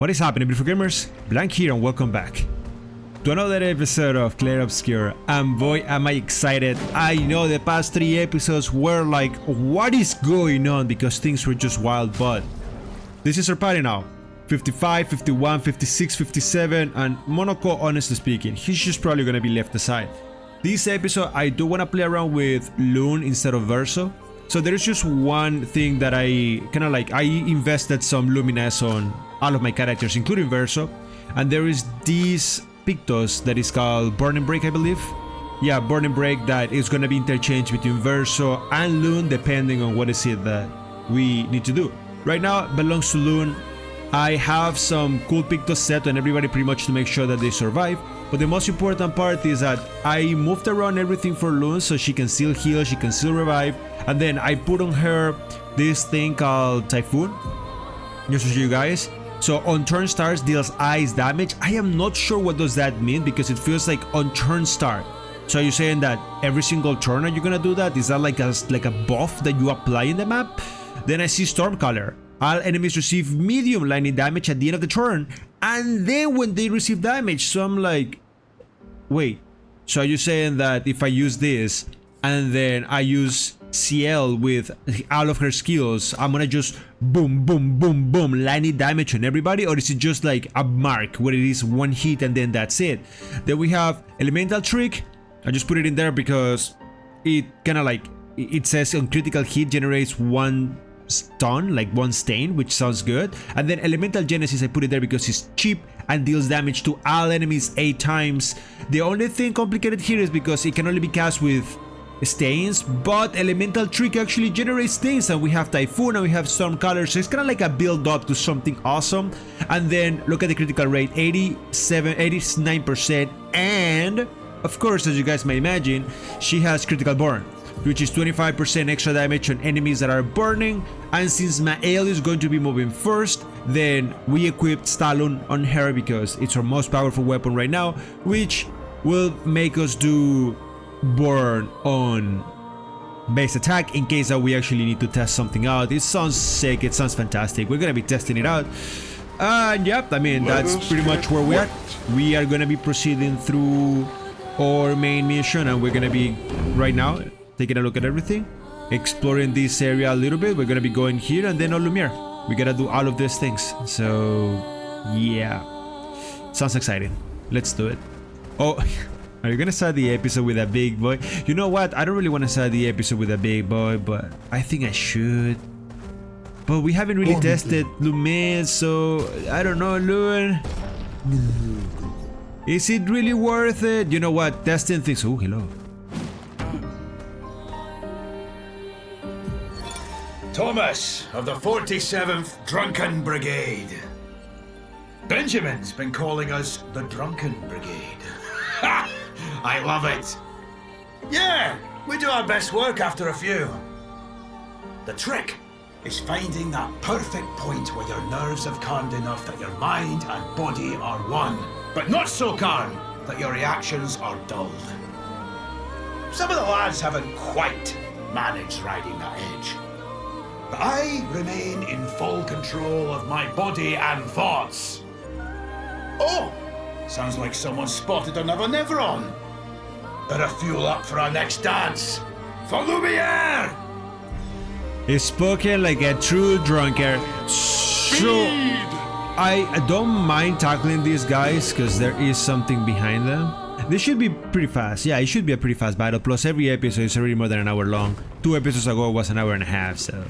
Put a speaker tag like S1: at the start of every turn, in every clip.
S1: What is happening, beautiful gamers? Blank here and welcome back to another episode of Clair Obscur, and boy am I excited. I know the past 3 episodes were like, what is going on, because things were just wild, but this is our party now. 55, 51, 56, 57, and Monaco, honestly speaking, he's just probably gonna be left aside. This episode I do wanna play around with Loon instead of Verso. So there's just one thing that I invested some luminance on all of my characters, including Verso, and there is this Pictos that is called Burning Break, I believe. Yeah, Burning Break, that is gonna be interchanged between Verso and Loon depending on what is it that we need to do. Right now it belongs to Loon. I have some cool Pictos set on everybody pretty much to make sure that they survive. But the most important part is that I moved around everything for Loon so she can still heal, she can still revive. And then I put on her this thing called Typhoon, just to show you guys. So on turn starts deals ice damage. I am not sure what does that mean because it feels like on turn start. So are you saying that every single turn are you gonna do that? Is that like a buff that you apply in the map? Then I see Stormcaller. All enemies receive medium lightning damage at the end of the turn, and then when they receive damage. So I'm like, wait, so are you saying that if I use this and then I use CL with all of her skills, I'm gonna just boom, boom, boom, boom, lightning damage on everybody? Or is it just like a mark where it is one hit and then that's it? Then we have Elemental Trick. I just put it in there because it kind of like, it says on critical hit generates one stun, like one stain, which sounds good. And then Elemental Genesis, I put it there because it's cheap and deals damage to all enemies 8 times. The only thing complicated here is because it can only be cast with stains, but Elemental Trick actually generates stains, and we have Typhoon and we have Stormcaller, so it's kind of like a build up to something awesome. And then look at the critical rate, 89%, and of course, as you guys may imagine, she has Critical Burn, which is 25% extra damage on enemies that are burning. And since Mael is going to be moving first, then we equipped Stallone on her because it's our most powerful weapon right now, which will make us do burn on base attack in case that we actually need to test something out. It sounds sick, it sounds fantastic. We're gonna be testing it out. Yep, I mean, that's pretty much where we are. We are gonna be proceeding through our main mission, and we're gonna be right now taking a look at everything, exploring this area a little bit. We're gonna be going here and then on Lumiere. We gotta do all of these things. So yeah, sounds exciting. Let's do it. Oh, are you gonna start the episode with a big boy? You know what? I don't really want to start the episode with a big boy, but I think I should. But we haven't really tested Lumiere, so I don't know, Loon. Is it really worth it? You know what? Testing things. Oh, hello.
S2: Thomas of the 47th Drunken Brigade. Benjamin's been calling us the Drunken Brigade. Ha! I love it. Yeah, we do our best work after a few. The trick is finding that perfect point where your nerves have calmed enough that your mind and body are one, but not so calm that your reactions are dulled. Some of the lads haven't quite managed riding that edge. But I remain in full control of my body and thoughts. Oh, sounds like someone spotted another Neveron. Better fuel up for our next dance. For Lumiere!
S1: He's spoken like a true drunkard. So I don't mind tackling these guys because there is something behind them. This should be pretty fast. Yeah, it should be a pretty fast battle. Plus every episode is already more than an hour long. 2 episodes ago it was an hour and a half, so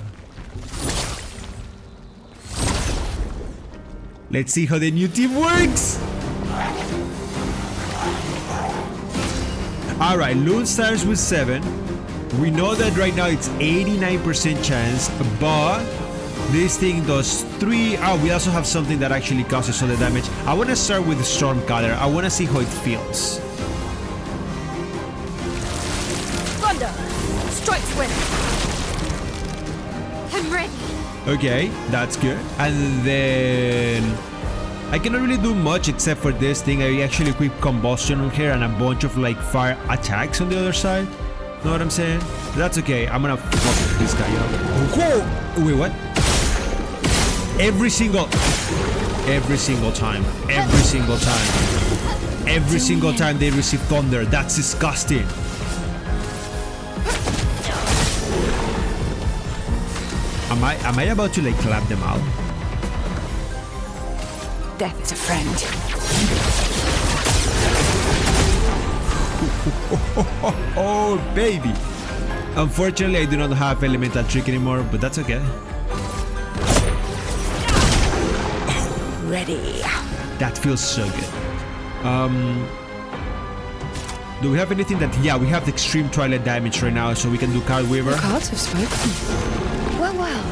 S1: let's see how the new team works. Alright, Loon starts with 7. We know that right now it's 89% chance, but this thing does 3. Oh, we also have something that actually causes all the damage. I want to start with the Stormcaller. I want to see how it feels.
S3: Thunder! Strikes when I'm ready.
S1: Okay, that's good. And then I cannot really do much except for this thing. I actually equip Combustion on here and a bunch of like fire attacks on the other side. Know what I'm saying? That's okay. I'm gonna fuck this guy up. Whoa! Wait, what? Every single every single time. Every single time. Every single time they receive thunder. That's disgusting. Am I about to like clap them out?
S3: Death is a friend.
S1: Oh, baby. Unfortunately, I do not have elemental trick anymore, but that's okay.
S3: Ready.
S1: That feels so good. Do we have anything that... Yeah, we have the extreme twilight damage right now, so we can do Card Weaver.
S3: Cards have spoken. Well.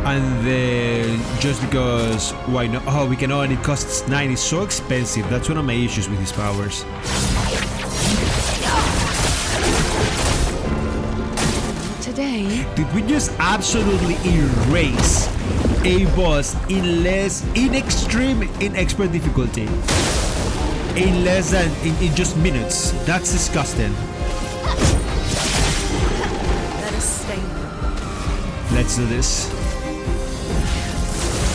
S1: And then, just because... Why not? Oh, we can... Oh, and it costs 9. It's so expensive. That's one of my issues with his powers.
S3: Today.
S1: Did we just absolutely erase a boss in expert difficulty? In less than... in just minutes. That's disgusting.
S3: Let us stay.
S1: Let's do this.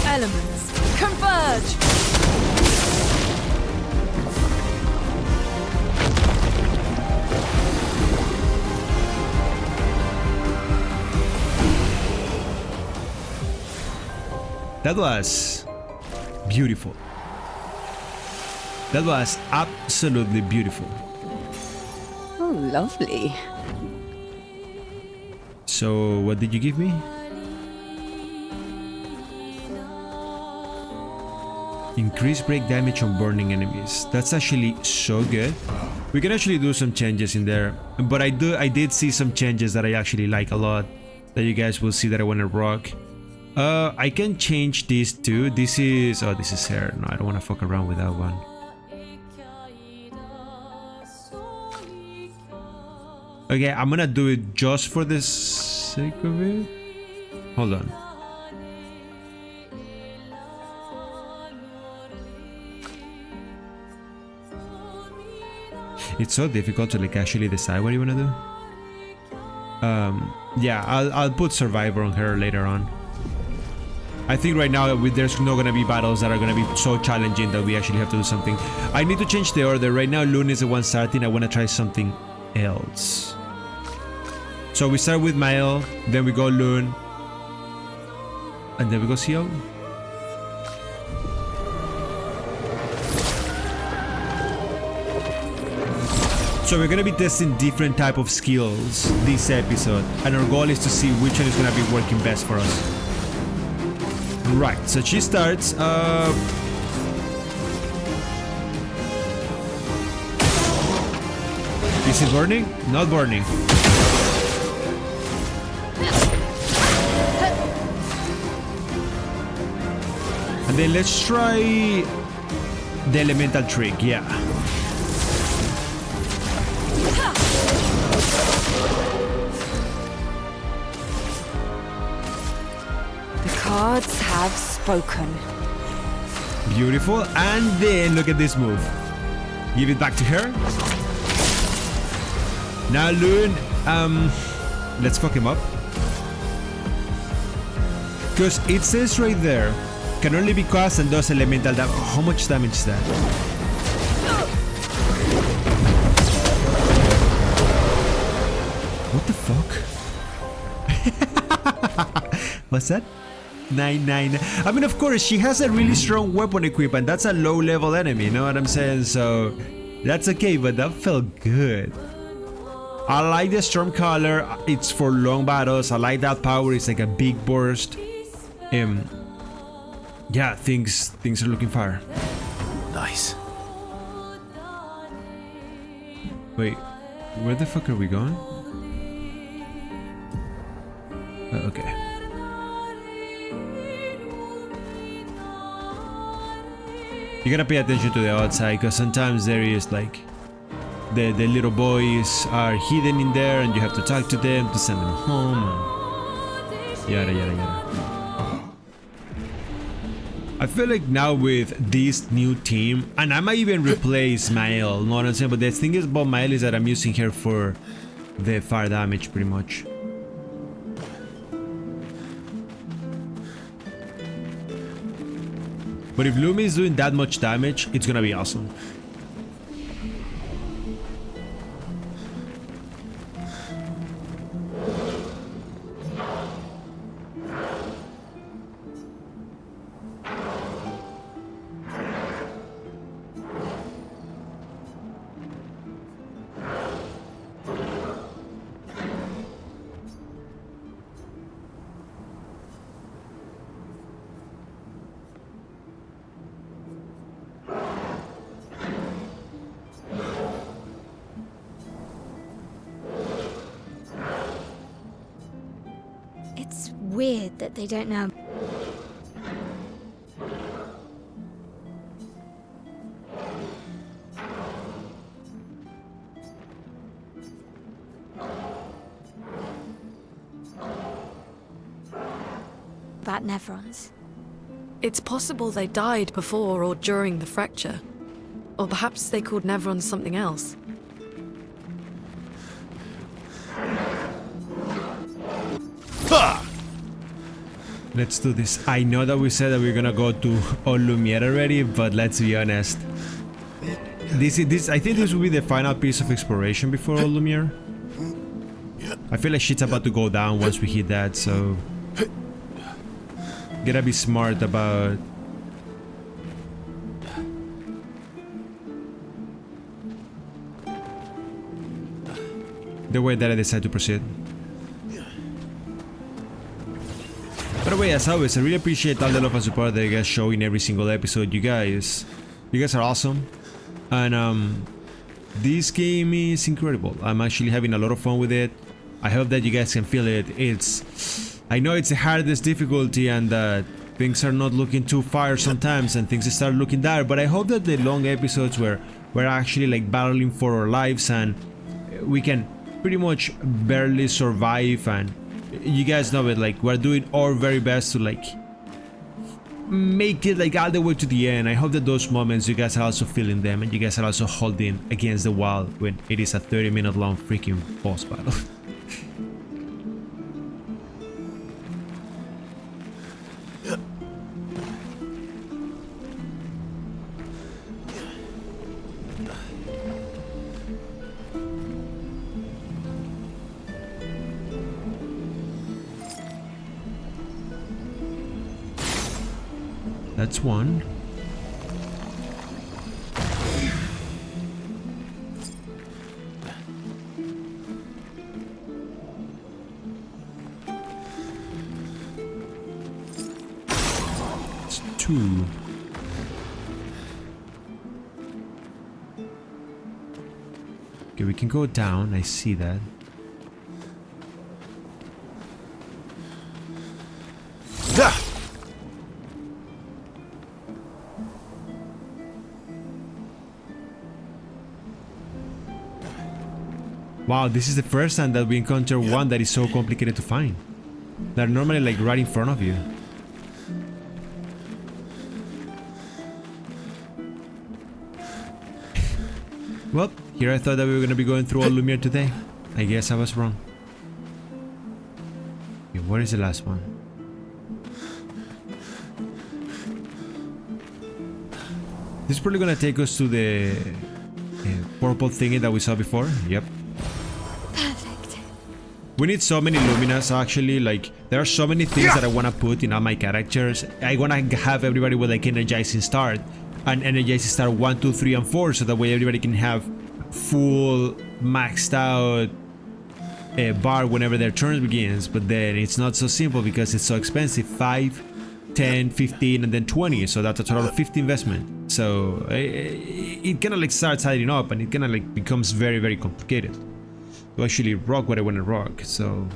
S3: Elements converge.
S1: That was beautiful. That was absolutely beautiful.
S3: Oh, lovely.
S1: So, what did you give me? Increase break damage on burning enemies. That's actually so good. We can actually do some changes in there, but I did see some changes that I actually like a lot, that you guys will see that I want to rock. I can change this too. This is hair. No, I don't want to fuck around with that one. Okay, I'm gonna do it just for the sake of it. Hold on. It's so difficult to like actually decide what you wanna do. Yeah, I'll put Survivor on her later on. I think right now there's not gonna be battles that are gonna be so challenging that we actually have to do something. I need to change the order. Right now Loon is the one starting. I wanna try something else. So we start with Mael, then we go Loon, and then we go Ciel. So we're gonna be testing different type of skills this episode, and our goal is to see which one is gonna be working best for us. Right, so she starts. Is it burning? Not burning. And then let's try the elemental trick, yeah.
S3: Cards have spoken.
S1: Beautiful. And then look at this move. Give it back to her. Now Loon, let's fuck him up. Because it says right there, can only be cast and does elemental damage. How much damage is that? What the fuck? What's that? 9-9. I mean, of course, she has a really strong weapon equip, and that's a low-level enemy, you know what I'm saying? So, that's okay, but that felt good. I like the Stormcaller. It's for long battles. I like that power. It's like a big burst. Yeah, things are looking fire.
S2: Nice.
S1: Wait, where the fuck are we going? Okay. You gotta pay attention to the outside, because sometimes there is like the little boys are hidden in there and you have to talk to them to send them home and yada yada yada. I feel like now with this new team, and I might even replace Mael, know what I'm saying? But the thing is about Mael is that I'm using her for the fire damage pretty much. But if Lumi is doing that much damage, it's gonna be awesome.
S4: It's weird that they don't know. About Nevrons.
S3: It's possible they died before or during the fracture. Or perhaps they called Nevrons something else.
S1: Let's do this. I know that we said that we're gonna go to all Lumiere already, but let's be honest. I think this will be the final piece of exploration before all Lumiere. I feel like shit's about to go down once we hit that, so gotta be smart about the way that I decide to proceed. By the way, as always, I really appreciate all the love and support that you guys show in every single episode. You guys are awesome, and this game is incredible. I'm actually having a lot of fun with it. I hope that you guys can feel it. I know it's the hardest difficulty, and things are not looking too far sometimes, and things start looking dark. But I hope that the long episodes where we're actually like battling for our lives, and we can pretty much barely survive, and you guys know it, like we're doing our very best to like make it like all the way to the end. I hope that those moments you guys are also feeling them, and you guys are also holding against the wall when it is a 30-minute long freaking boss battle. That's one. It's two. Okay, we can go down. I see that. Wow, this is the first time that we encounter one that is so complicated to find. They're normally like right in front of you. Well, here I thought that we were gonna be going through all Lumiere today. I guess I was wrong. Okay, where is the last one? This is probably gonna take us to the purple thingy that we saw before. Yep.
S4: Perfect.
S1: We need so many luminas actually, like there are so many things that I want to put in all my characters. I want to have everybody with like energizing start and energizing start 1, 2, 3 and 4, so that way everybody can have full maxed out bar whenever their turn begins. But then it's not so simple because it's so expensive. 5, 10, 15 and then 20, so that's a total of 50 investment. So it kind of like starts adding up, and it kind of like becomes very, very complicated to actually rock what I want to rock. So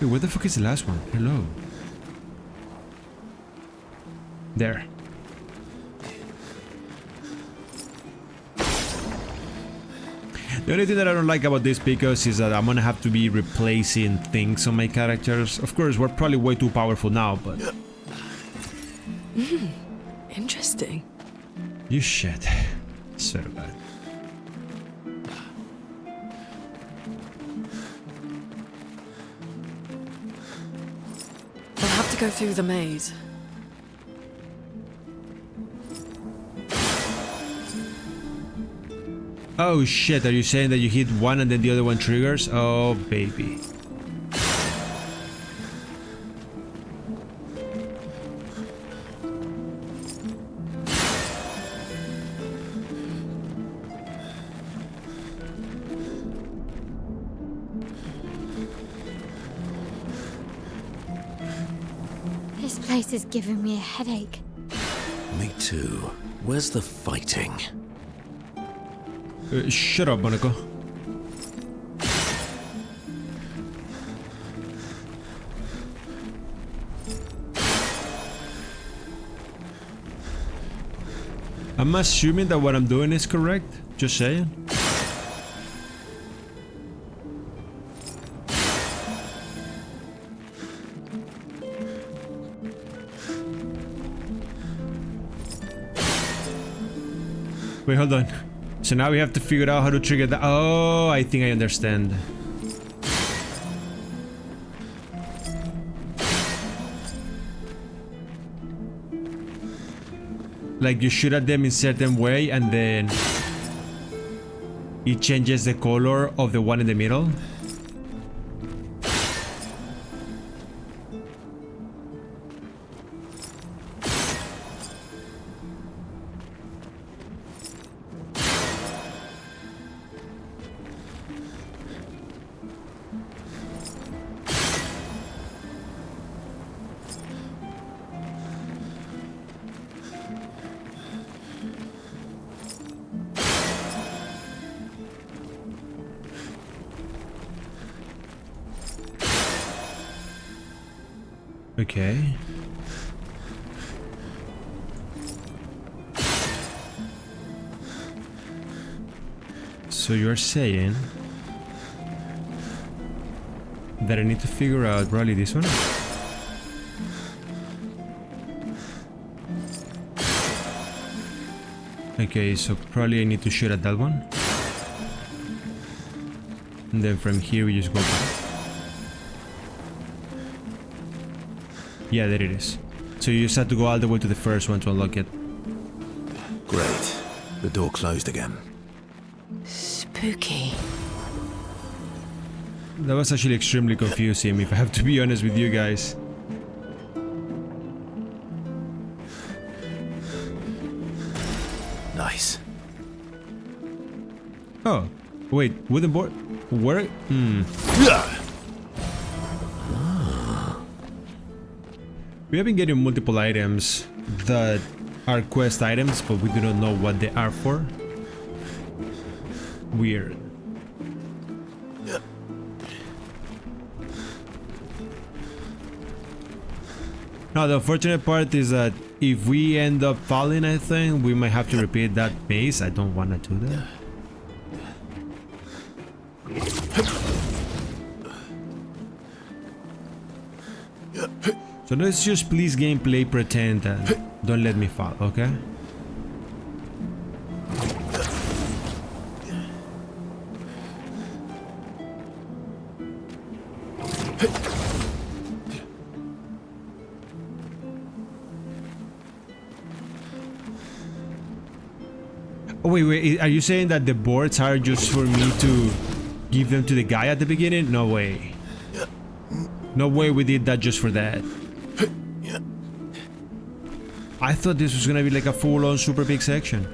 S1: wait, where the fuck is the last one? Hello. There. The only thing that I don't like about this because is that I'm gonna have to be replacing things on my characters. Of course, we're probably way too powerful now, but
S3: Interesting.
S1: you shit. Swear to God.
S3: We'll have to go through the maze.
S1: Oh shit, are you saying that you hit one and then the other one triggers? Oh baby.
S4: This place is giving me a headache.
S5: Me too. Where's the fighting?
S1: Shut up, Monaco. I'm assuming that what I'm doing is correct. Just saying. Wait, hold on. So now we have to figure out how to trigger that. Oh, I think I understand. Like you shoot at them in certain way and then it changes the color of the one in the middle. Okay. So you're saying that I need to figure out probably this one? Okay, so probably I need to shoot at that one. And then from here we just go back. Yeah, there it is. So you just have to go all the way to the first one to unlock it.
S5: Great. The door closed again.
S6: Spooky.
S1: That was actually extremely confusing, if I have to be honest with you guys.
S5: Nice.
S1: Oh, wait, wooden board? Where? We have been getting multiple items that are quest items, but we do not know what they are for. Weird. Now the unfortunate part is that if we end up falling, I think we might have to repeat that base. I don't want to do that. So let's just please gameplay pretend and don't let me fall, okay? Oh wait, are you saying that the boards are just for me to give them to the guy at the beginning? No way. No way we did that just for that. I thought this was gonna be like a full-on super big section.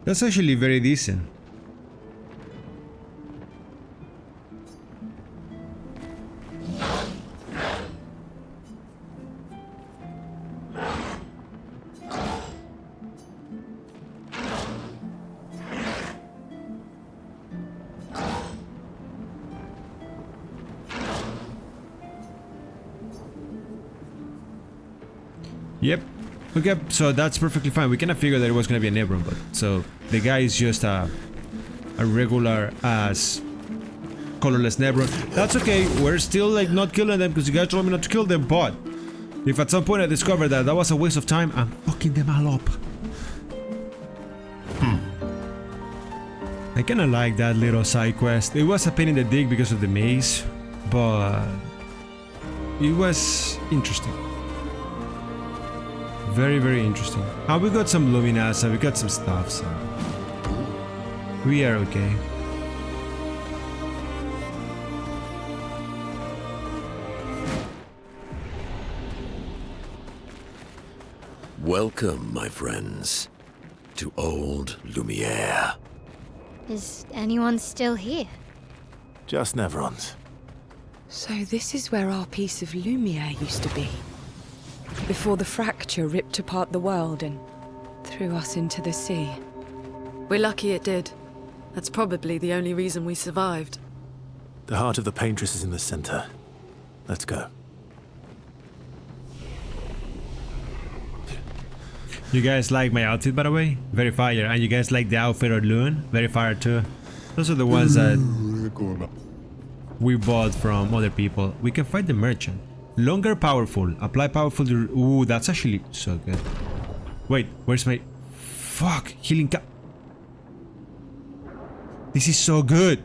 S1: That's actually very decent. Yep, Okay, so that's perfectly fine. We kind of figured that it was gonna be a Nebron, but so the guy is just a regular ass colorless Nebron. That's okay. We're still like not killing them because you guys told me not to kill them. But if at some point I discover that that was a waste of time, I'm fucking them all up. I kind of like that little side quest. It was a pain in the dick because of the maze, but it was interesting. Very, very interesting. And we got some luminas and we got some stuff, so we are okay.
S5: Welcome, my friends, to old Lumiere.
S4: Is anyone still here?
S5: Just Nevrons.
S6: So this is where our piece of Lumiere used to be. Before the fracture ripped apart the world and threw us into the sea.
S3: We're lucky it did. That's probably the only reason we survived.
S5: The heart of the Paintress is in the center. Let's go.
S1: You guys like my outfit, by the way? Very fire. And you guys like the outfit of Loon? Very fire too. Those are the ones that we bought from other people. We can fight the merchant. Longer powerful. Apply powerful. Ooh, that's actually so good. Wait, where's my... Fuck. Healing cap. This is so good.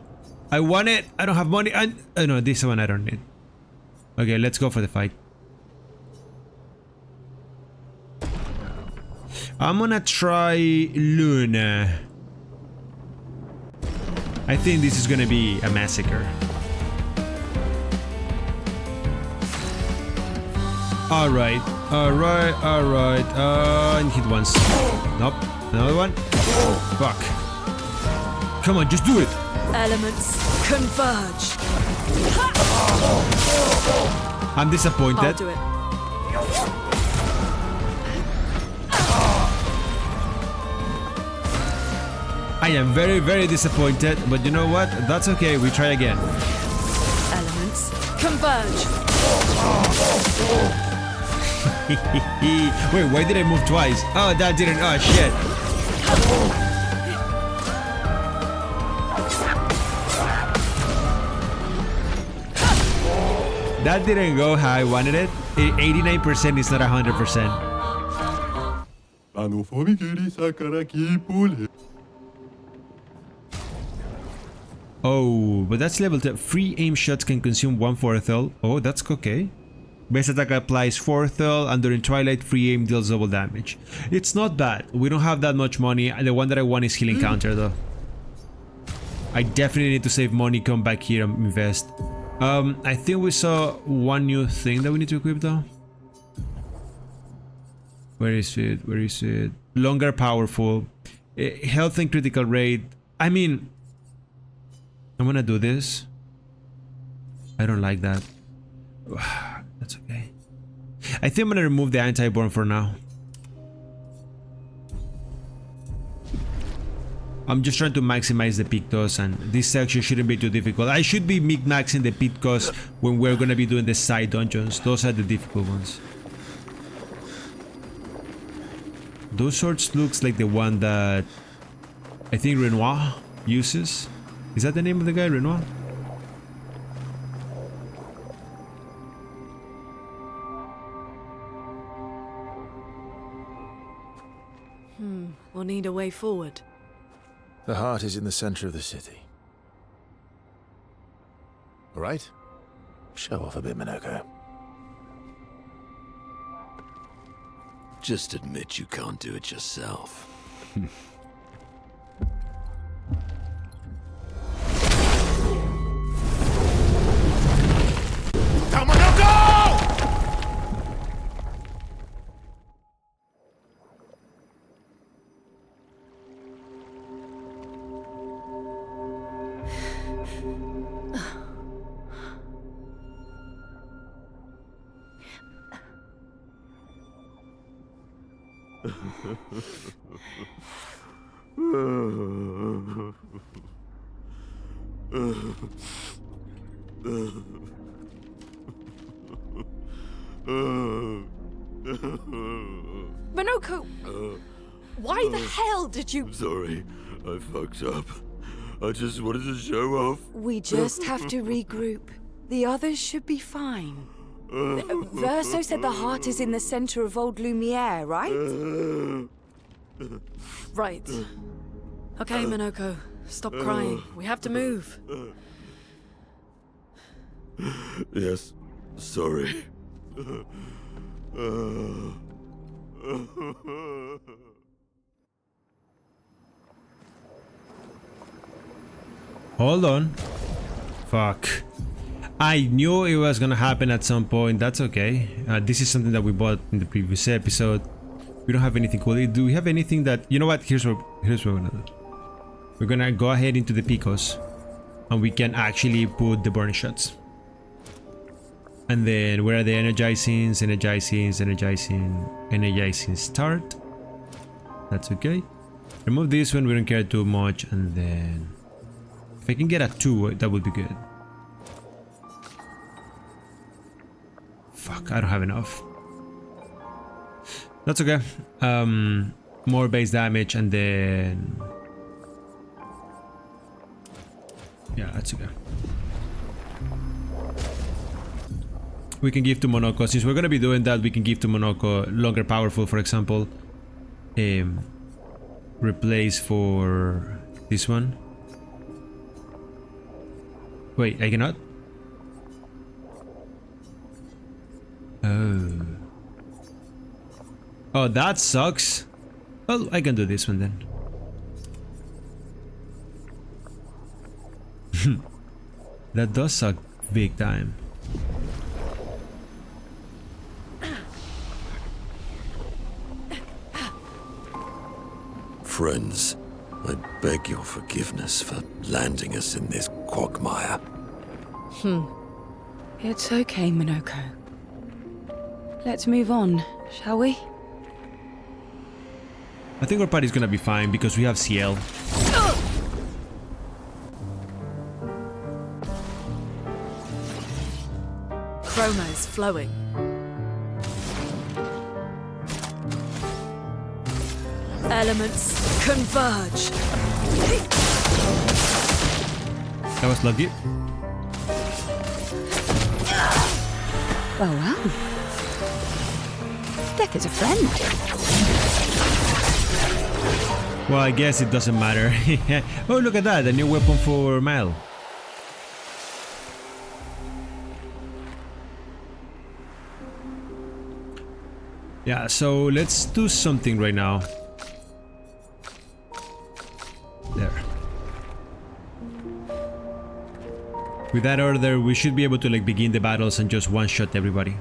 S1: I want it. I don't have money. Oh no, this one I don't need. Okay, let's go for the fight. I'm gonna try Luna. I think this is gonna be a massacre. Alright, alright, alright. And hit once. Nope. Another one. Fuck. Come on, just do it.
S3: Elements converge.
S1: I'm disappointed.
S3: I'll do it.
S1: I am very, very disappointed, but you know what? That's okay. We try again.
S3: Elements converge.
S1: Wait, why did I move twice? Oh, that didn't. Oh, shit. That didn't go how I wanted it. 89% is not 100%. Oh, but that's level 10. Free aim shots can consume 1/4 health. Oh, that's okay. Base attack applies 4 health, and during Twilight, free aim deals double damage. It's not bad. We don't have that much money. The one that I want is healing counter, though. I definitely need to save money, come back here and invest. I think we saw one new thing that we need to equip, though. Where is it? Where is it? Longer powerful. Health and critical rate. I mean, I'm gonna do this. I don't like that. That's okay. I think I'm gonna remove the anti-burn for now. I'm just trying to maximize the Pictos, and this section shouldn't be too difficult. I should be min-maxing the Pictos when we're gonna be doing the side dungeons. Those are the difficult ones. Those swords looks like the one that I think Renoir uses. Is that the name of the guy, Renoir?
S3: We'll need a way forward.
S5: The heart is in the center of the city. All right? Show off a bit, Minoko.
S7: Just admit you can't do it yourself.
S3: Minoko! Why the hell did you...
S7: Sorry, I fucked up. I just wanted to show off.
S6: We just have to regroup. The others should be fine. Verso said the heart is in the center of old Lumiere, right?
S3: Right. Okay, Minoko. Stop crying. We have to move.
S7: Yes, sorry.
S1: Hold on. Fuck. I knew it was gonna happen at some point. That's okay. This is something that we bought in the previous episode. We don't have anything cool. Do we have anything that... You know what? Here's what we're gonna do. We're gonna go ahead into the Picos. And we can actually put the burn shots. And then where are the energizing, start. That's okay. Remove this one, we don't care too much. And then if I can get a 2, that would be good. Fuck, I don't have enough. That's okay. More base damage and then... Yeah, that's okay. We can give to Monoko. Since we're gonna be doing that, we can give to Monoko longer powerful, for example. Replace for this one. Wait, I cannot? Oh. Oh, that sucks. Well, I can do this one then. That does suck big time.
S7: Friends, I beg your forgiveness for landing us in this quagmire.
S6: It's okay, Minoko. Let's move on, shall we?
S1: I think our party's gonna be fine because we have CL.
S3: Chroma is flowing. Elements converge.
S1: That was lucky.
S6: Well. Death is a friend.
S1: Well, I guess it doesn't matter. Oh, look at that, a new weapon for Mal. Yeah, so let's do something right now. There. With that order, we should be able to like begin the battles and just one-shot everybody.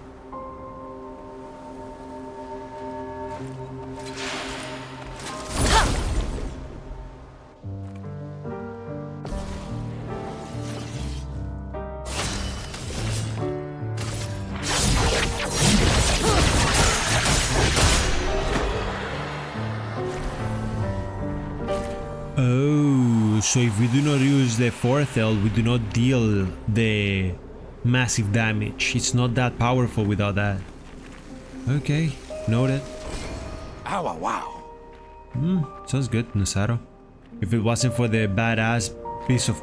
S1: Oh, so if we do not use the fourth L, we do not deal the massive damage. It's not that powerful without that. Okay, noted.
S2: Ow, wow.
S1: Sounds good, Nasaro. If it wasn't for the badass piece of...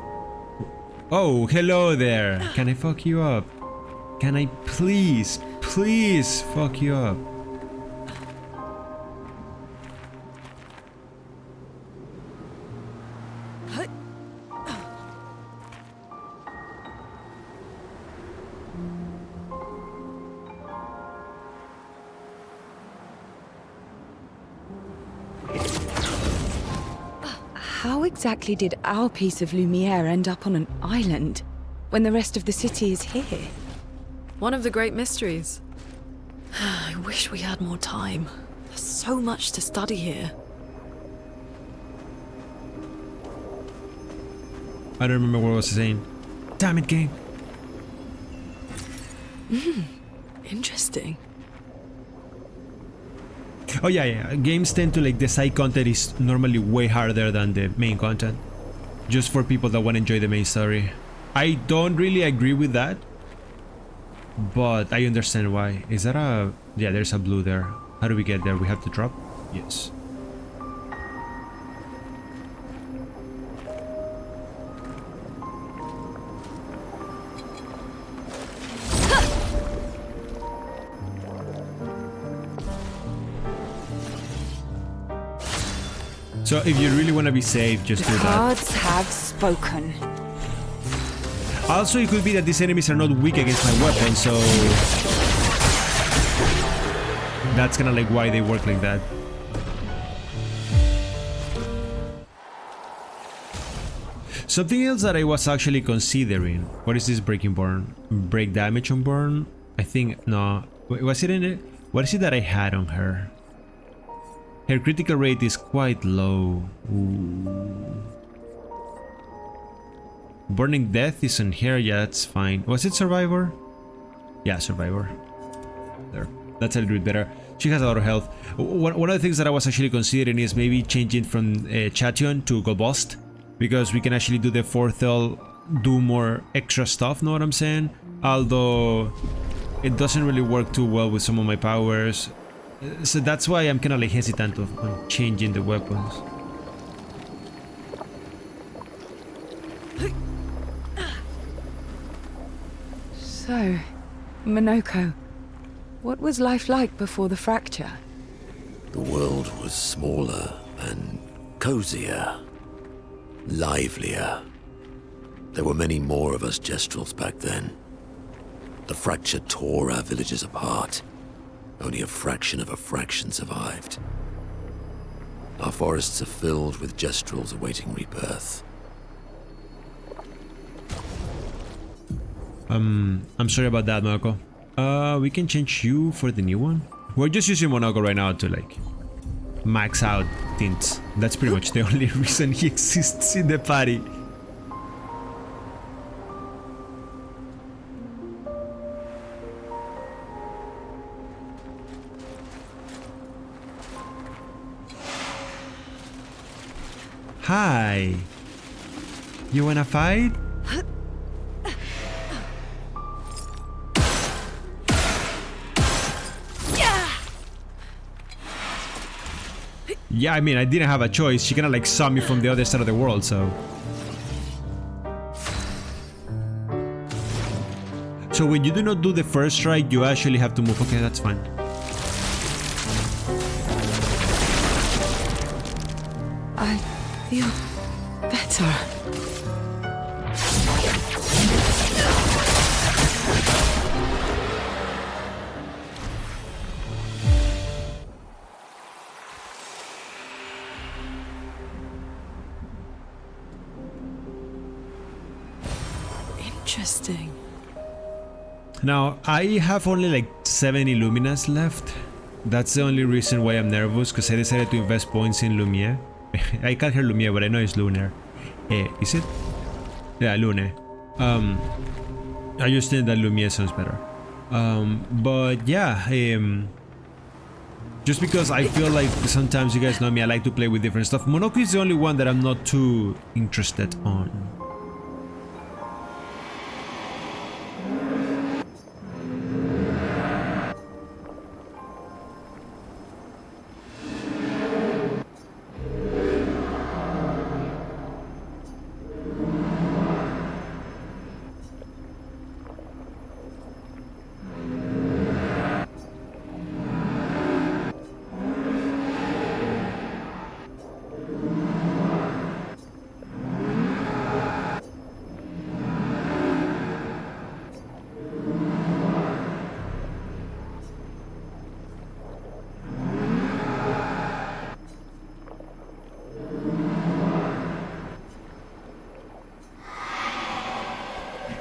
S1: Oh, hello there. Can I fuck you up? Can I please fuck you up?
S6: How exactly did our piece of Lumiere end up on an island when the rest of the city is here?
S3: One of the great mysteries. I wish we had more time. There's so much to study here.
S1: I don't remember what I was saying. Damn it, game.
S3: Interesting.
S1: Oh yeah. Games tend to like the side content is normally way harder than the main content. Just for people that want to enjoy the main story. I don't really agree with that. But I understand why. Is that a... Yeah, there's a blue there. How do we get there? We have to drop? Yes. So if you really want to be safe, just do that.
S6: Cards have spoken.
S1: Also, it could be that these enemies are not weak against my weapon, so that's kind of like why they work like that. Something else that I was actually considering. What is this breaking burn? Break damage on burn? I think no. Was it in it? What is it that I had on her? Her critical rate is quite low. Ooh. Burning Death is on here, yeah, that's fine. Was it Survivor? Yeah, Survivor. There. That's a little bit better. She has a lot of health. One of the things that I was actually considering is maybe changing from Chation to Golbost, because we can actually do the Forthel, do more extra stuff, know what I'm saying? Although it doesn't really work too well with some of my powers. So that's why I'm kind of like hesitant on changing the weapons.
S6: So, Monoko, what was life like before the fracture?
S7: The world was smaller and cozier, livelier. There were many more of us Gestrels back then. The fracture tore our villages apart. Only a fraction of a fraction survived. Our forests are filled with Gestrels awaiting rebirth.
S1: I'm sorry about that, Monoko. We can change you for the new one. We're just using Monoko right now to like max out tints. That's pretty much the only reason he exists in the party. Hi. You wanna fight? Yeah, I mean, I didn't have a choice. She kinda like saw me from the other side of the world, so... So when you do not do the first strike, you actually have to move. Okay, that's fine.
S6: I feel better.
S3: Interesting.
S1: Now, I have only like 70 Luminas left. That's the only reason why I'm nervous, because I decided to invest points in Lumiere. I call her Lumiere, but I know it's Lunar. Is it? Yeah, Lune. I just think that Lumiere sounds better. But yeah, just because I feel like sometimes, you guys know me, I like to play with different stuff. Monoko is the only one that I'm not too interested on.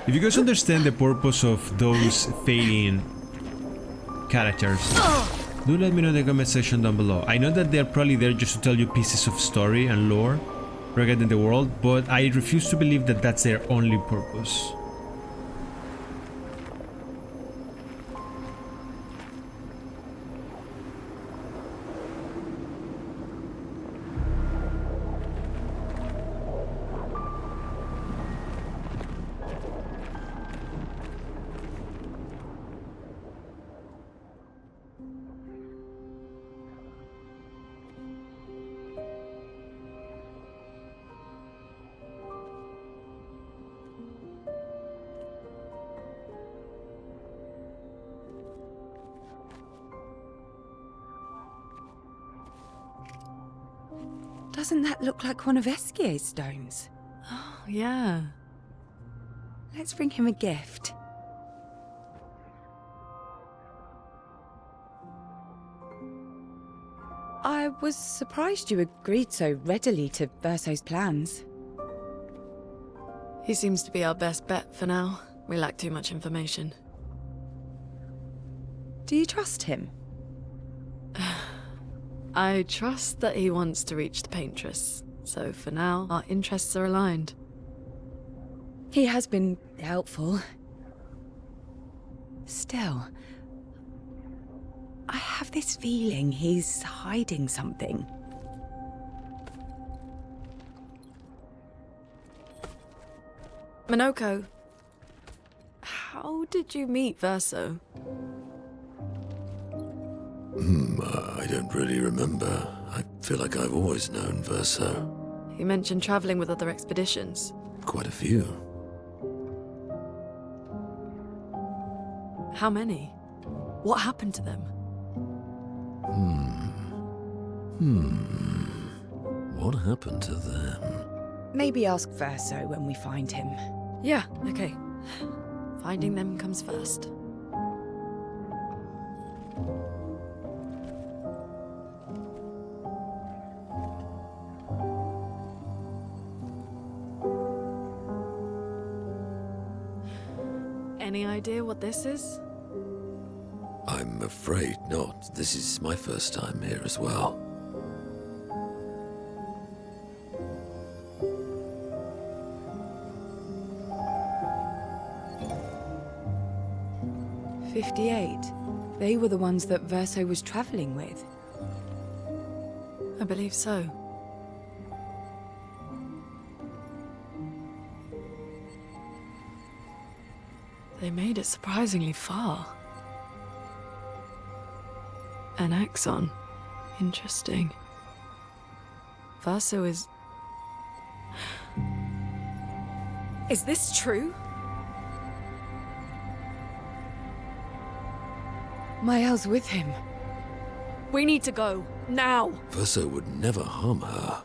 S1: If you guys understand the purpose of those fading characters, do let me know in the comment section down below. I know that they're probably there just to tell you pieces of story and lore regarding the world, but I refuse to believe that that's their only purpose.
S6: Doesn't that look like one of Esquier's stones?
S3: Oh, yeah.
S6: Let's bring him a gift. I was surprised you agreed so readily to Verso's plans.
S3: He seems to be our best bet for now. We lack too much information.
S6: Do you trust him?
S3: I trust that he wants to reach the Paintress, so for now, our interests are aligned.
S6: He has been helpful. Still, I have this feeling he's hiding something.
S3: Minoko, how did you meet Verso?
S7: I don't really remember. I feel like I've always known Verso.
S3: You mentioned traveling with other expeditions.
S7: Quite a few.
S3: How many? What happened to them?
S7: What happened to them?
S6: Maybe ask Verso when we find him.
S3: Yeah, okay. Finding them comes first. Any idea what this is?
S7: I'm afraid not. This is my first time here as well.
S6: '58. They were the ones that Verso was traveling with.
S3: I believe so. They made it surprisingly far. An axon. Interesting. Verso is... Is this true?
S6: Mael's with him.
S3: We need to go. Now!
S7: Verso would never harm her.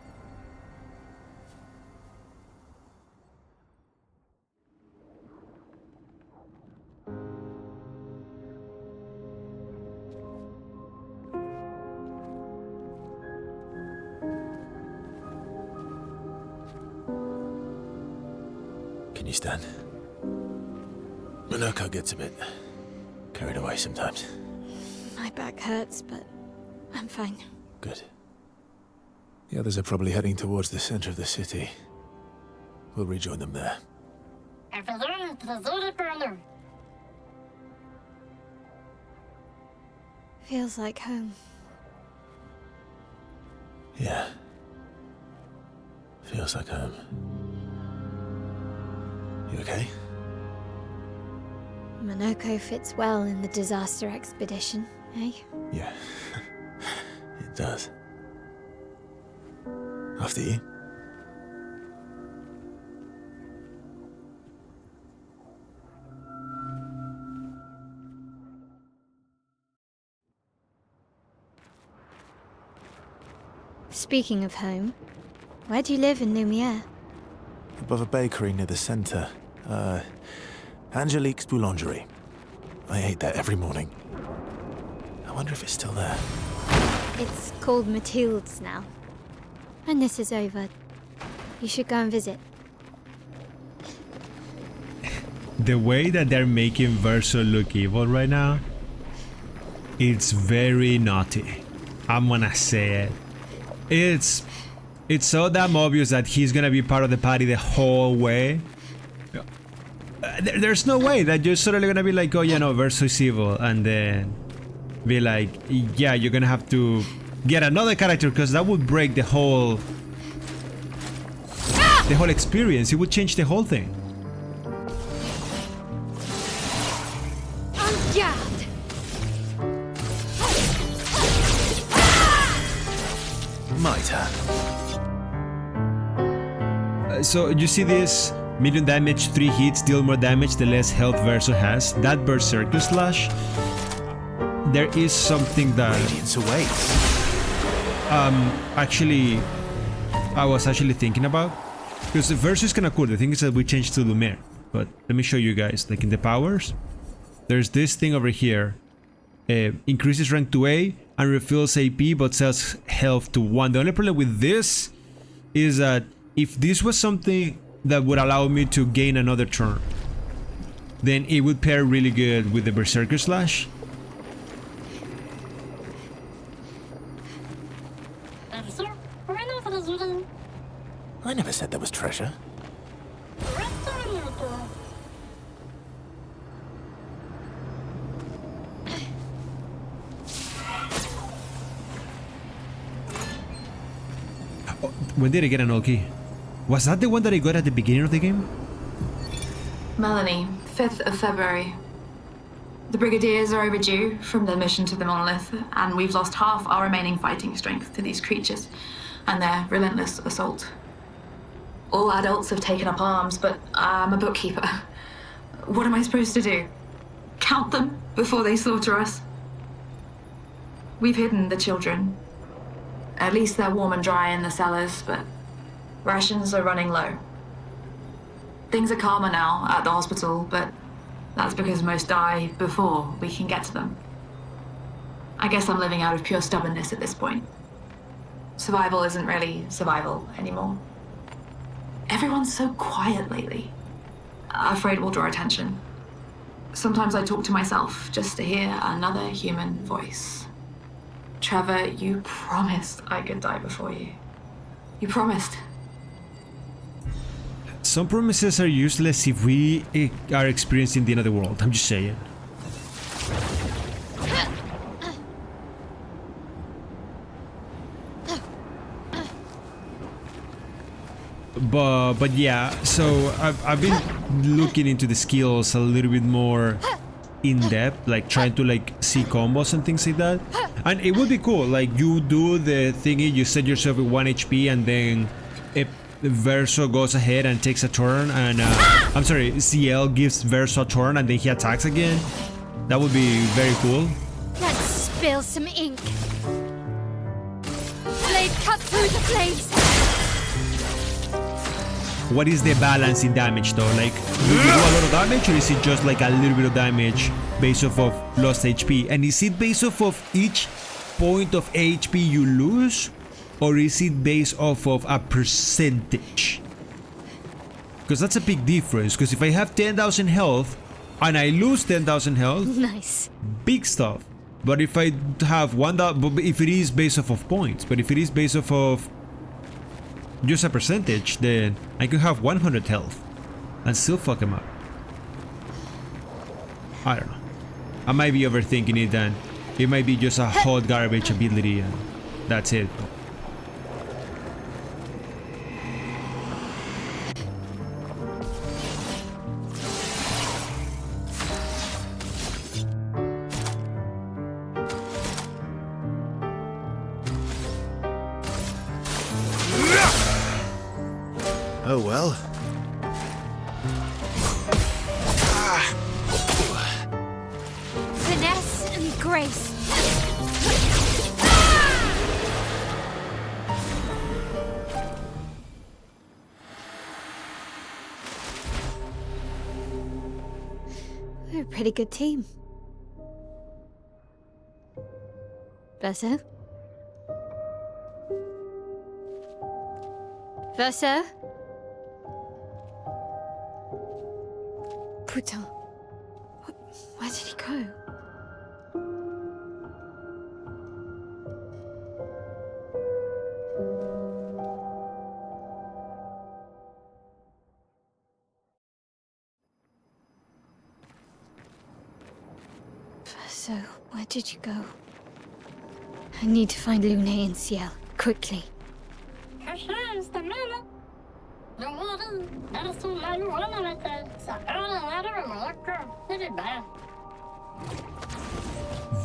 S5: Can you stand? Minoko gets a bit carried away sometimes.
S4: My back hurts, but I'm fine.
S5: Good. The others are probably heading towards the center of the city. We'll rejoin them there.
S4: Feels like home.
S5: Yeah. Feels like home. You okay?
S4: Monoko fits well in the disaster expedition, eh?
S5: Yeah. It does. After you.
S4: Speaking of home, where do you live in Lumiere?
S5: Above a bakery near the center. Angelique's Boulangerie. I ate there every morning. I wonder if it's still there.
S4: It's called Mathilde's now. When this is over, you should go and visit.
S1: The way that they're making Verso look evil right now, it's very naughty. I'm gonna say it. It's so damn obvious that he's gonna be part of the party the whole way. There's no way that you're suddenly gonna be like, oh yeah, no, Verso's evil, and then be like, yeah, you're gonna have to get another character because that would break the whole experience. It would change the whole thing.
S5: My turn.
S1: So you see this medium damage, 3 hits, deal more damage the less health Verso has. That Berserker Slash, there is something that
S5: Radiance awaits.
S1: actually I was actually thinking about. Because the verse is kind of cool. The thing is that we changed to Lumiere. But let me show you guys. Like in the powers, there's this thing over here. Increases rank to A and refills AP but sells health to 1. The only problem with this is that if this was something that would allow me to gain another turn, then it would pair really good with the Berserker Slash.
S5: I never said there was treasure.
S1: Oh, when did I get an old key? Was that the one that I got at the beginning of the game?
S8: Melanie, 5th of February. The Brigadiers are overdue from their mission to the monolith, and we've lost half our remaining fighting strength to these creatures and their relentless assault. All adults have taken up arms, but I'm a bookkeeper. What am I supposed to do? Count them before they slaughter us? We've hidden the children. At least they're warm and dry in the cellars, but rations are running low. Things are calmer now at the hospital, but that's because most die before we can get to them. I guess I'm living out of pure stubbornness at this point. Survival isn't really survival anymore. Everyone's so quiet lately. Afraid we'll draw attention. Sometimes I talk to myself just to hear another human voice. Trevor, you promised I could die before you. You promised.
S1: Some promises are useless if we are experiencing the end of the world. I'm just saying. But yeah, so I've been looking into the skills a little bit more in depth, like trying to like see combos and things like that. And it would be cool, like you do the thingy, you set yourself at 1 HP and then Verso goes ahead and takes a turn and I'm sorry, CL gives Verso a turn and then he attacks again. That would be very cool.
S4: Let's spill some ink. Blade cut through the flames.
S1: What is the balance in damage though? Like, do you do a lot of damage or is it just like a little bit of damage based off of lost HP? And is it based off of each point of HP you lose? Or is it based off of a percentage? Because that's a big difference. Because if I have 10,000 health and I lose 10,000 health,
S4: Nice.
S1: big stuff. But if I have if it is based off of points, but if it is based off of just a percentage, then I could have 100 health and still fuck him up. I don't know. I might be overthinking it, and it might be just a hot garbage ability and that's it.
S5: Oh well.
S4: Finesse and grace. We're a pretty good team. Verso? Verso? Putain. Where did he go? Verso, where did you go? I need to find Lune and Ciel, quickly.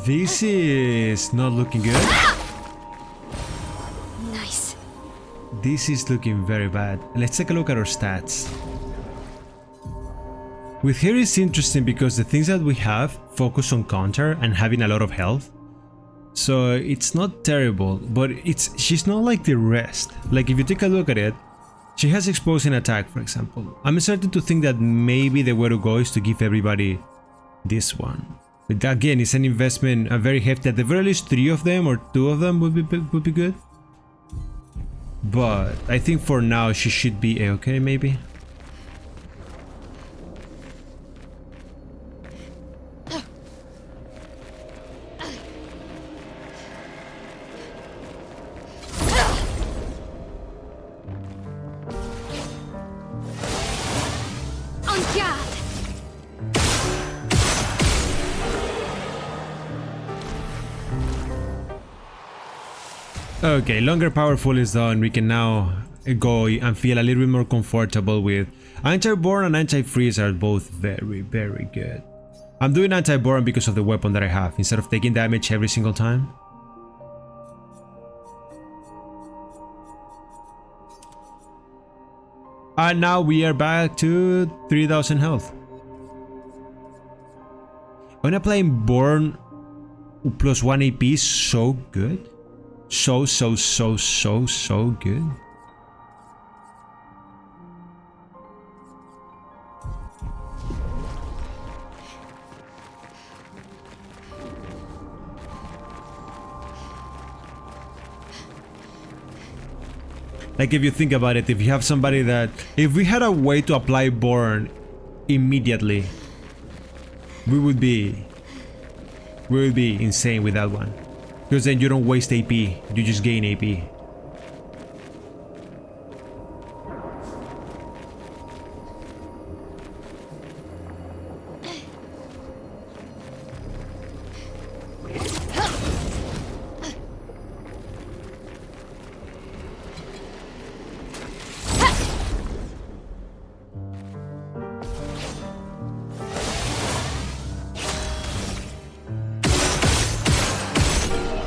S1: This is not looking good.
S4: Nice.
S1: This is looking very bad. Let's take a look at our stats. With here it's interesting because the things that we have focus on counter and having a lot of health. So it's not terrible, but she's not like the rest. Like if you take a look at it, she has exposing attack, for example. I'm starting to think that maybe the way to go is to give everybody this one. But again, it's an investment, a very hefty. At the very least, 3 of them or 2 of them would be good. But I think for now she should be okay, maybe. Okay, longer powerful is done. We can now go and feel a little bit more comfortable with anti-burn and anti-freeze are both very, very good. I'm doing anti-burn because of the weapon that I have, instead of taking damage every single time. And now we are back to 3000 health. When applying burn plus 1 AP is so good. So good. Like if you think about it, if you have somebody that... If we had a way to apply burn immediately, we would be insane with that one. Because then you don't waste AP, you just gain AP.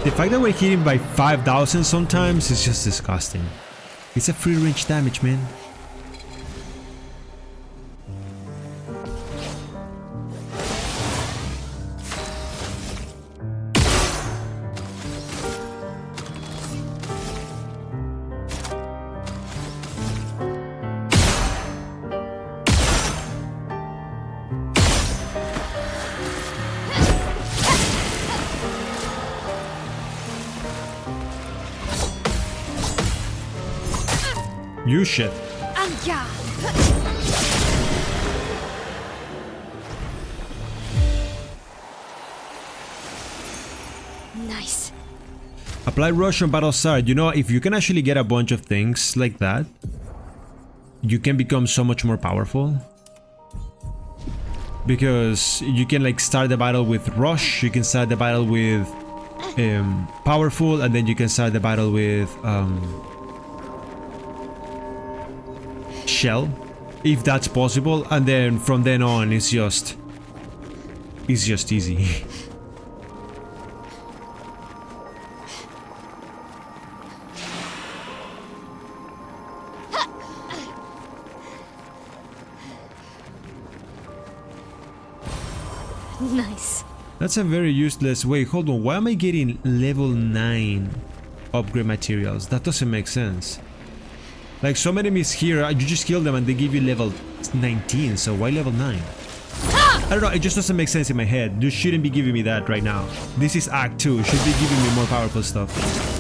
S1: The fact that we're hitting by 5,000 sometimes is just disgusting. It's a free range damage, man. You shit.
S4: Nice.
S1: Apply rush on battle start. You know, if you can actually get a bunch of things like that, you can become so much more powerful. Because you can like start the battle with rush, you can start the battle with powerful, and then you can start the battle with shell, if that's possible, and then from then on it's just easy.
S4: Nice.
S1: That's a very useless. Wait, hold on, why am I getting level 9 upgrade materials? That doesn't make sense. Like some enemies here, you just kill them and they give you level 19, so why level 9? I don't know, it just doesn't make sense in my head. You shouldn't be giving me that right now. This is Act 2, should be giving me more powerful stuff.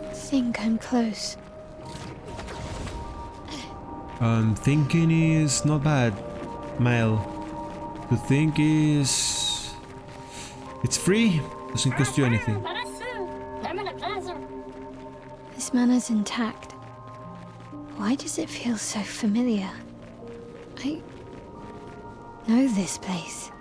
S4: I think I'm close.
S1: Thinking is not bad, Mile. To think is... It's free, doesn't cost you anything.
S4: This mana's intact. Why does it feel so familiar? I know this place.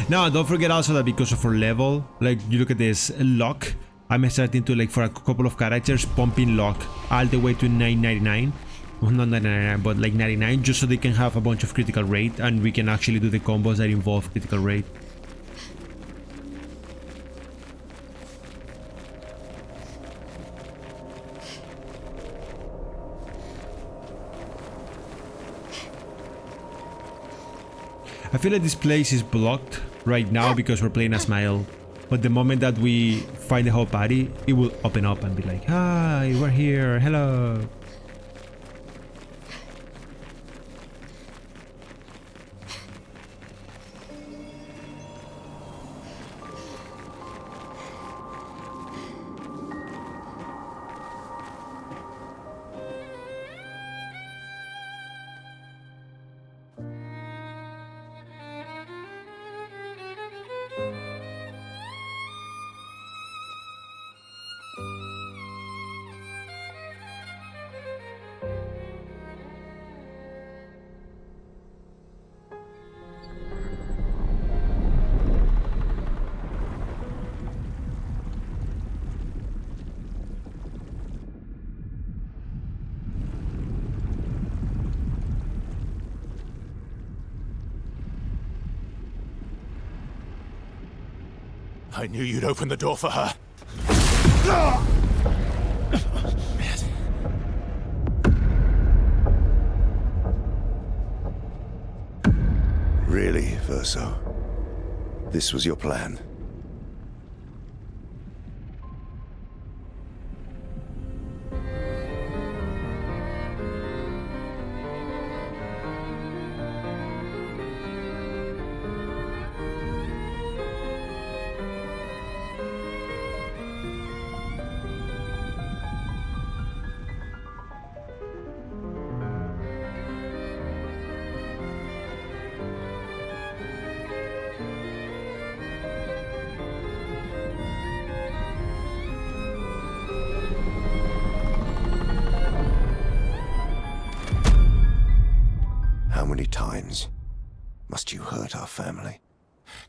S1: Now, don't forget also that because of our level, like you look at this lock, I'm starting to, like, for a couple of characters, pumping luck all the way to 999. Well, not 999, but like 99, just so they can have a bunch of critical rate and we can actually do the combos that involve critical rate. I feel like this place is blocked right now because we're playing as Mael. But the moment that we find the whole party, it will open up and be like, hi, we're here, hello.
S5: I knew you'd open the door for her.
S9: Really, Verso? This was your plan? How many times must you hurt our family?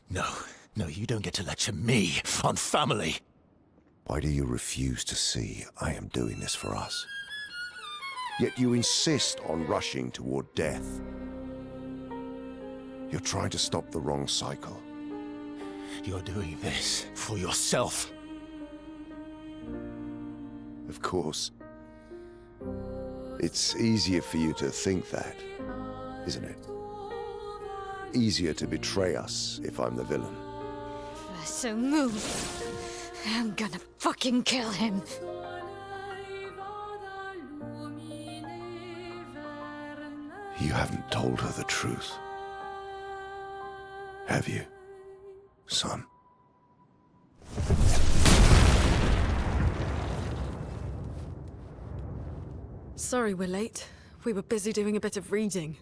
S5: No, you don't get to lecture me on family.
S9: Why do you refuse to see I am doing this for us? Yet you insist on rushing toward death. You're trying to stop the wrong cycle.
S5: You're doing this for yourself.
S9: Of course. It's easier for you to think that, isn't it? Easier to betray us if I'm the villain.
S4: So move. I'm gonna fucking kill him.
S9: You haven't told her the truth. Have you, son?
S3: Sorry we're late. We were busy doing a bit of reading.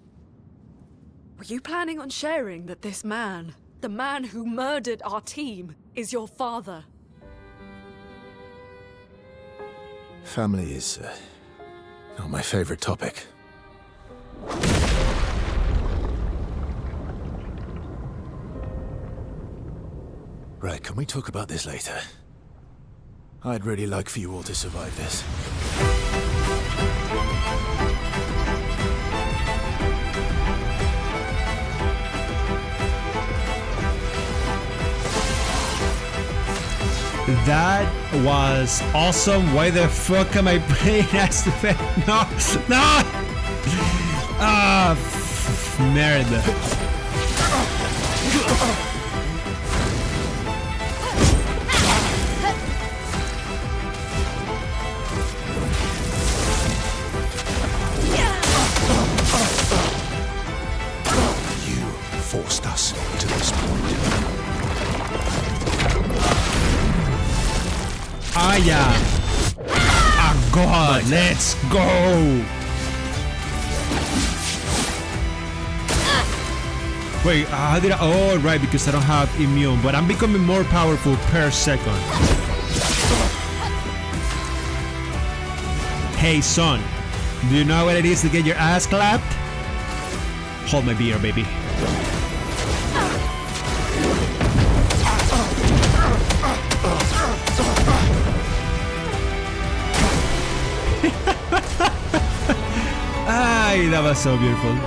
S3: Were you planning on sharing that this man, the man who murdered our team, is your father?
S5: Family is not my favorite topic. Right, can we talk about this later? I'd really like for you all to survive this.
S1: That was awesome. Why the fuck am I playing as the No! No! Ah, merda.
S9: You forced us to this point.
S1: Ah, yeah. Ah, God, let's go. Wait, how did I? Oh, right, because I don't have immune, but I'm becoming more powerful per second. Hey, son, do you know what it is to get your ass clapped? Hold my beer, baby. That was so beautiful.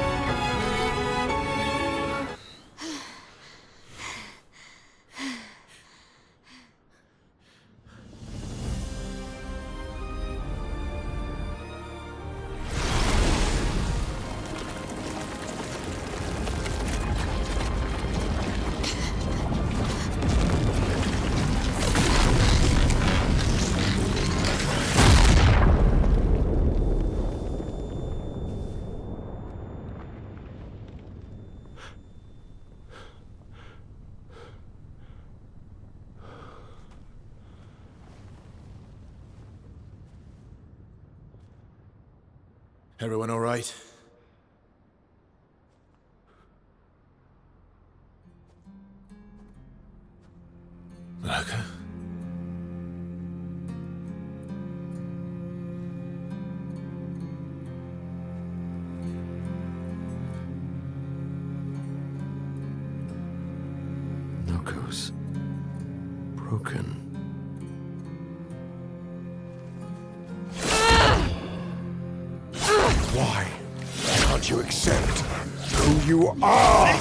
S5: Everyone all right? Okay.
S7: Knuckles. Broken.
S9: Why can't you accept who you are?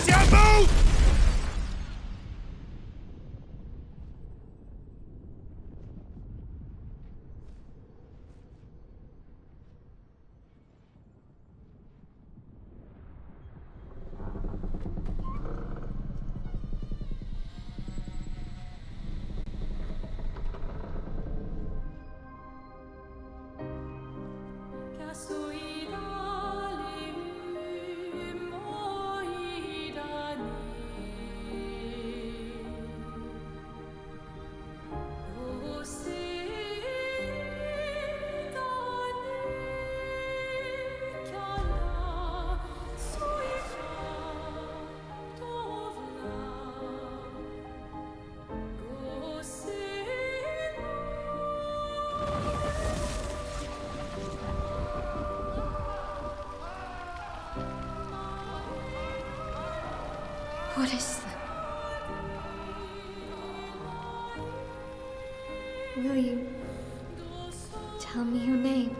S4: What is that? Will you tell me your name?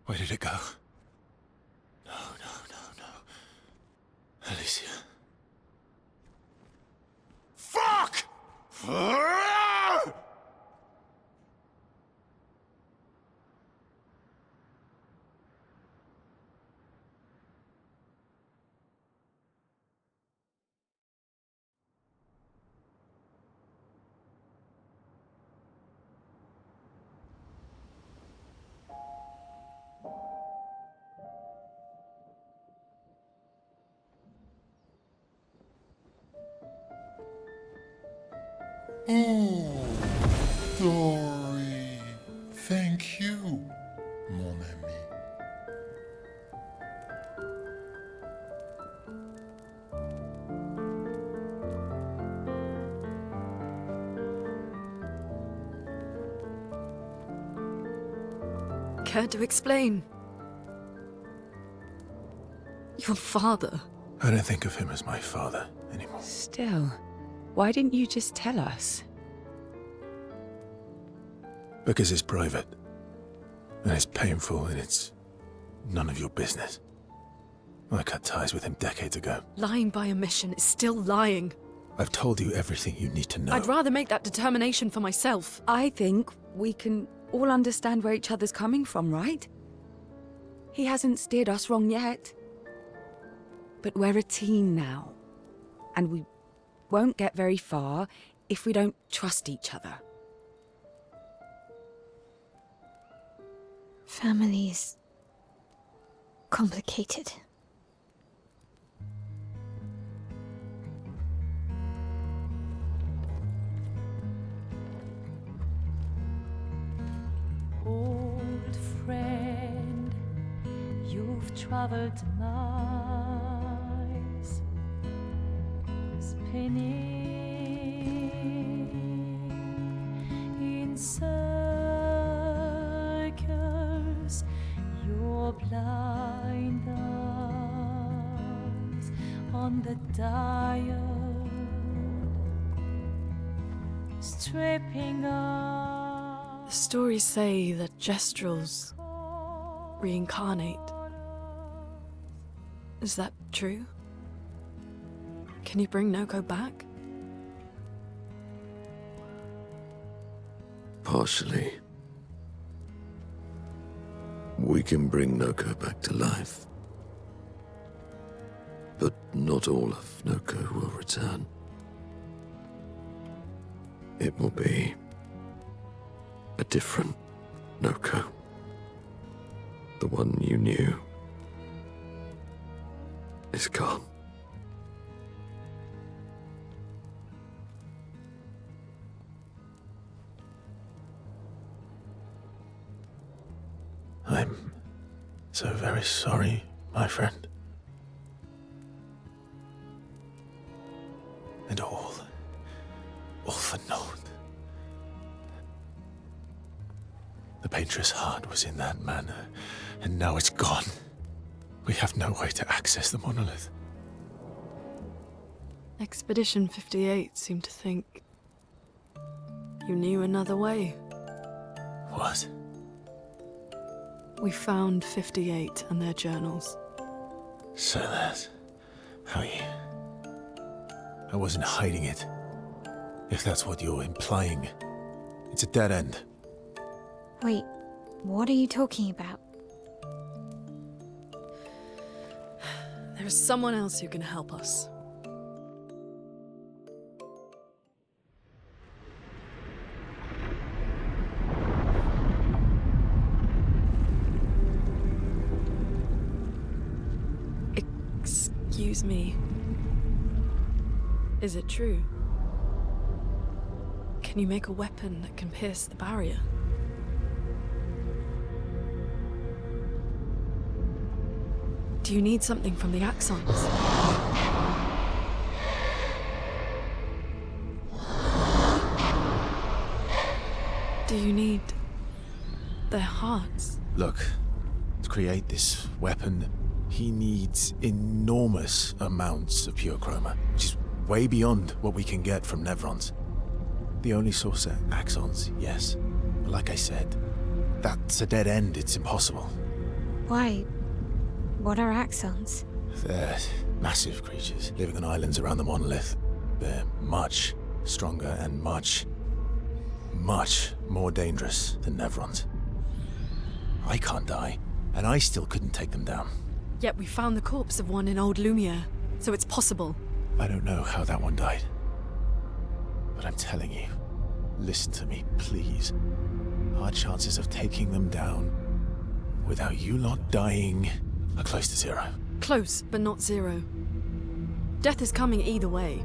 S5: Where did it go? No. Alicia.
S9: Fuck!
S10: Oh, Dory. Thank you, mon ami.
S3: Care to explain? Your father.
S5: I don't think of him as my father anymore.
S6: Still, why didn't you just tell us?
S5: Because it's private. And it's painful and it's none of your business. I cut ties with him decades ago.
S3: Lying by omission is still lying.
S5: I've told you everything you need to know.
S3: I'd rather make that determination for myself.
S6: I think we can all understand where each other's coming from, right? He hasn't steered us wrong yet. But we're a team now. And we won't get very far if we don't trust each other.
S4: Family is complicated.
S11: Old friend, You've traveled miles, spinning in circles, your blind eyes on the dial, stripping off.
S3: The stories say that Gestrels reincarnate. Is that true? Can you bring Noko back?
S7: Partially. We can bring Noko back to life. But not all of Noko will return. It will be a different Noko. The one you knew is gone.
S5: I'm so very sorry, my friend. And all for naught. The Paintress heart was in that manor, and now it's gone. We have no way to access the monolith.
S3: Expedition 58 seemed to think you knew another way.
S5: What?
S3: We found 58 and their journals.
S5: So that's how you... I wasn't hiding it. If that's what you're implying. It's a dead end.
S4: Wait, what are you talking about?
S3: There is someone else who can help us. Excuse me. Is it true? Can you make a weapon that can pierce the barrier? Do you need something from the Axons? Do you need their hearts?
S5: Look, to create this weapon, he needs enormous amounts of pure chroma, which is way beyond what we can get from Nevrons. The only source are Axons, yes. But like I said, that's a dead end, it's impossible.
S4: Why? What are Axons?
S5: They're massive creatures living on islands around the monolith. They're much stronger and much more dangerous than Nevrons. I can't die, and I still couldn't take them down.
S3: Yet we found the corpse of one in old Lumiere, so it's possible.
S5: I don't know how that one died. But I'm telling you, listen to me, please. Our chances of taking them down without you lot dying are close to zero.
S3: Close, but not zero. Death is coming either way.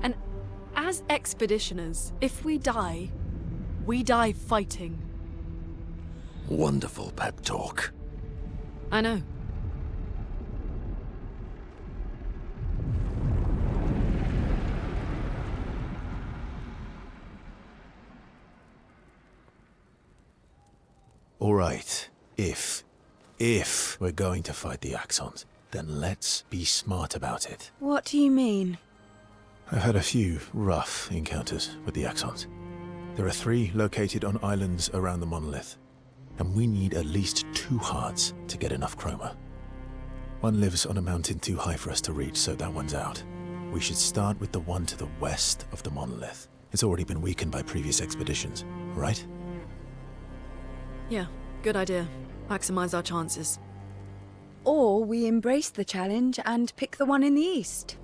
S3: And as expeditioners, if we die fighting.
S7: Wonderful pep talk.
S3: I know.
S5: All right, if we're going to fight the Axons, then let's be smart about it.
S6: What do you mean?
S5: I've had a few rough encounters with the Axons. There are 3 located on islands around the monolith, and we need at least 2 hearts to get enough chroma. One lives on a mountain too high for us to reach, so that one's out. We should start with the one to the west of the monolith. It's already been weakened by previous expeditions, right?
S3: Yeah, good idea. Maximize our chances.
S6: Or we embrace the challenge and pick the one in the east.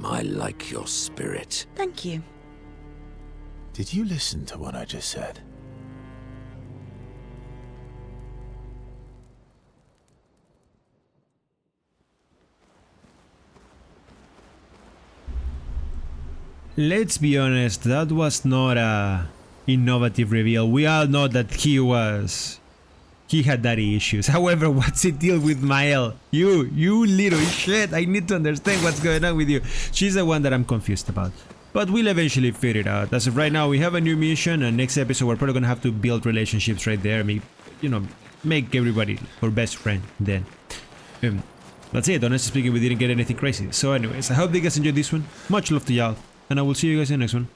S7: I like your spirit.
S6: Thank you.
S5: Did you listen to what I just said?
S1: Let's be honest, that was not a innovative reveal. We all know that he was he had daddy issues. However, what's the deal with Mael? You little shit, I need to understand what's going on with you. She's the one that I'm confused about. But we'll eventually figure it out. As of right now, we have a new mission, and next episode we're probably gonna have to build relationships right there. Make everybody our best friend then. That's it. Honestly speaking, we didn't get anything crazy. So anyways, I hope you guys enjoyed this one. Much love to y'all, and I will see you guys in the next one.